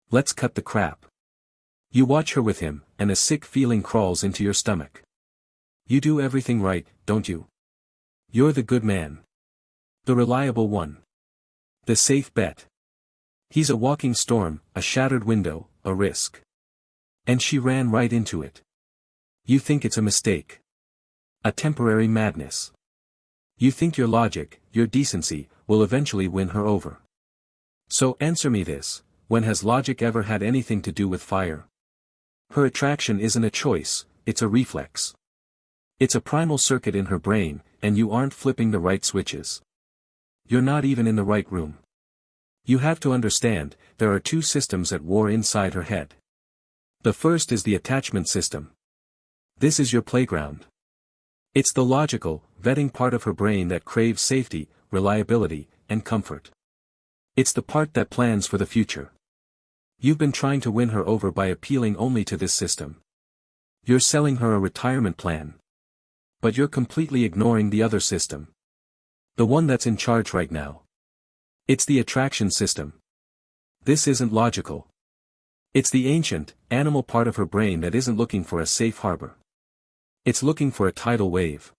Let's cut the crap. You watch her with him, and a sick feeling crawls into your stomach. You do everything right, don't you? You're the good man. The reliable one. The safe bet. He's a walking storm, a shattered window, a risk. And she ran right into it. You think it's a mistake. A temporary madness. You think your logic, your decency, will eventually win her over. So answer me this, when has logic ever had anything to do with fire? Her attraction isn't a choice, it's a reflex. It's a primal circuit in her brain, and you aren't flipping the right switches. You're not even in the right room. You have to understand, there are two systems at war inside her head. The first is the attachment system. This is your playground. It's the logical, vetting part of her brain that craves safety, reliability, and comfort. It's the part that plans for the future. You've been trying to win her over by appealing only to this system. You're selling her a retirement plan. But you're completely ignoring the other system. The one that's in charge right now. It's the attraction system. This isn't logical. It's the ancient, animal part of her brain that isn't looking for a safe harbor. It's looking for a tidal wave.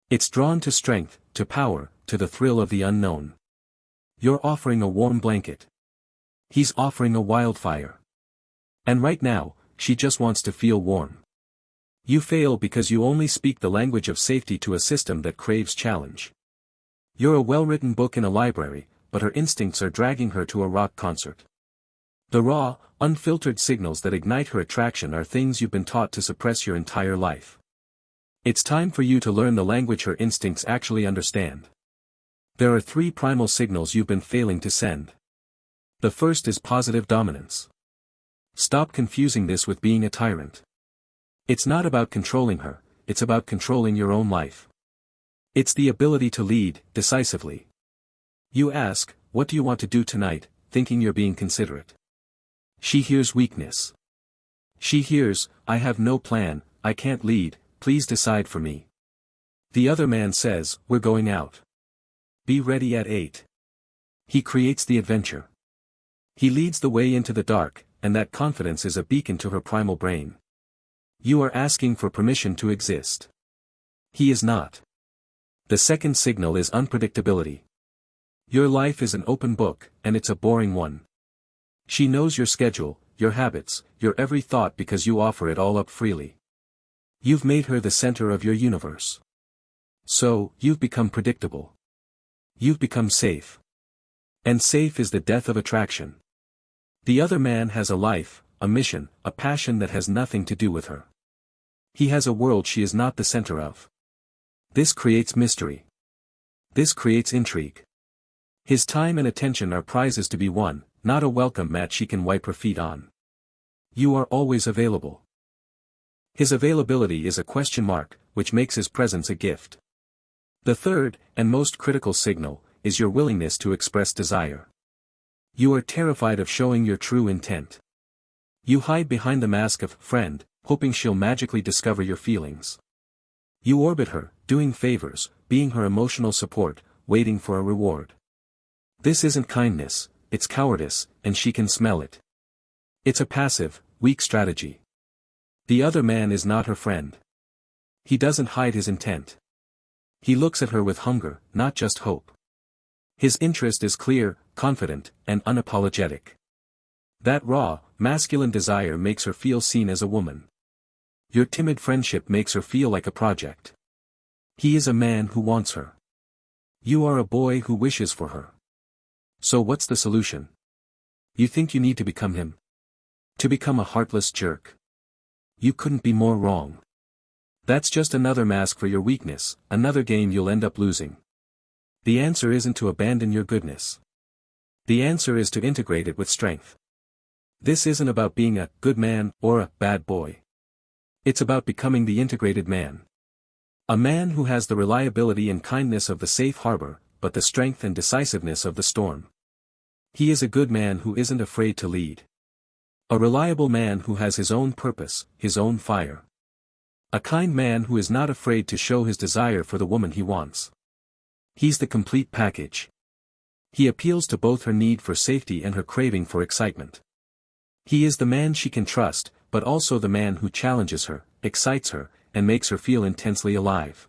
It's drawn to strength, to power, to the thrill of the unknown. You're offering a warm blanket. He's offering a wildfire. And right now, she just wants to feel warm. You fail because you only speak the language of safety to a system that craves challenge. You're a well-written book in a library, but her instincts are dragging her to a rock concert. The raw, unfiltered signals that ignite her attraction are things you've been taught to suppress your entire life. It's time for you to learn the language her instincts actually understand. There are 3 primal signals you've been failing to send. The first is positive dominance. Stop confusing this with being a tyrant. It's not about controlling her, it's about controlling your own life. It's the ability to lead, decisively. You ask, what do you want to do tonight, thinking you're being considerate. She hears weakness. She hears, I have no plan, I can't lead, please decide for me. The other man says, we're going out. Be ready at 8. He creates the adventure. He leads the way into the dark, and that confidence is a beacon to her primal brain. You are asking for permission to exist. He is not. The second signal is unpredictability. Your life is an open book, and it's a boring one. She knows your schedule, your habits, your every thought because you offer it all up freely. You've made her the center of your universe. So, you've become predictable. You've become safe. And safe is the death of attraction. The other man has a life, a mission, a passion that has nothing to do with her. He has a world she is not the center of. This creates mystery. This creates intrigue. His time and attention are prizes to be won, not a welcome mat she can wipe her feet on. You are always available. His availability is a question mark, which makes his presence a gift. The third, and most critical signal, is your willingness to express desire. You are terrified of showing your true intent. You hide behind the mask of friend, hoping she'll magically discover your feelings. You orbit her, doing favors, being her emotional support, waiting for a reward. This isn't kindness, it's cowardice, and she can smell it. It's a passive, weak strategy. The other man is not her friend. He doesn't hide his intent. He looks at her with hunger, not just hope. His interest is clear, confident, and unapologetic. That raw, masculine desire makes her feel seen as a woman. Your timid friendship makes her feel like a project. He is a man who wants her. You are a boy who wishes for her. So what's the solution? You think you need to become him? To become a heartless jerk? You couldn't be more wrong. That's just another mask for your weakness, another game you'll end up losing. The answer isn't to abandon your goodness. The answer is to integrate it with strength. This isn't about being a good man or a bad boy. It's about becoming the integrated man. A man who has the reliability and kindness of the safe harbor, but the strength and decisiveness of the storm. He is a good man who isn't afraid to lead. A reliable man who has his own purpose, his own fire. A kind man who is not afraid to show his desire for the woman he wants. He's the complete package. He appeals to both her need for safety and her craving for excitement. He is the man she can trust, but also the man who challenges her, excites her, and makes her feel intensely alive.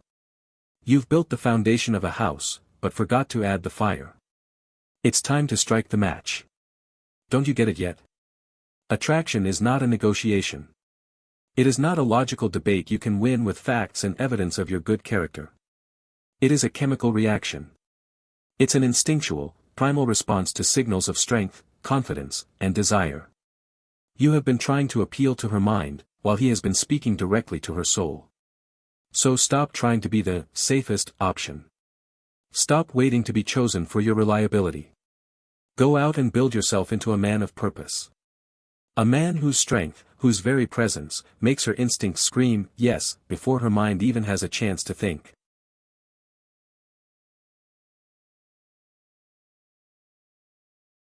You've built the foundation of a house, but forgot to add the fire. It's time to strike the match. Don't you get it yet? Attraction is not a negotiation. It is not a logical debate you can win with facts and evidence of your good character. It is a chemical reaction. It's an instinctual, primal response to signals of strength, confidence, and desire. You have been trying to appeal to her mind, while he has been speaking directly to her soul. So stop trying to be the safest option. Stop waiting to be chosen for your reliability. Go out and build yourself into a man of purpose. A man whose strength, whose very presence, makes her instincts scream, yes, before her mind even has a chance to think.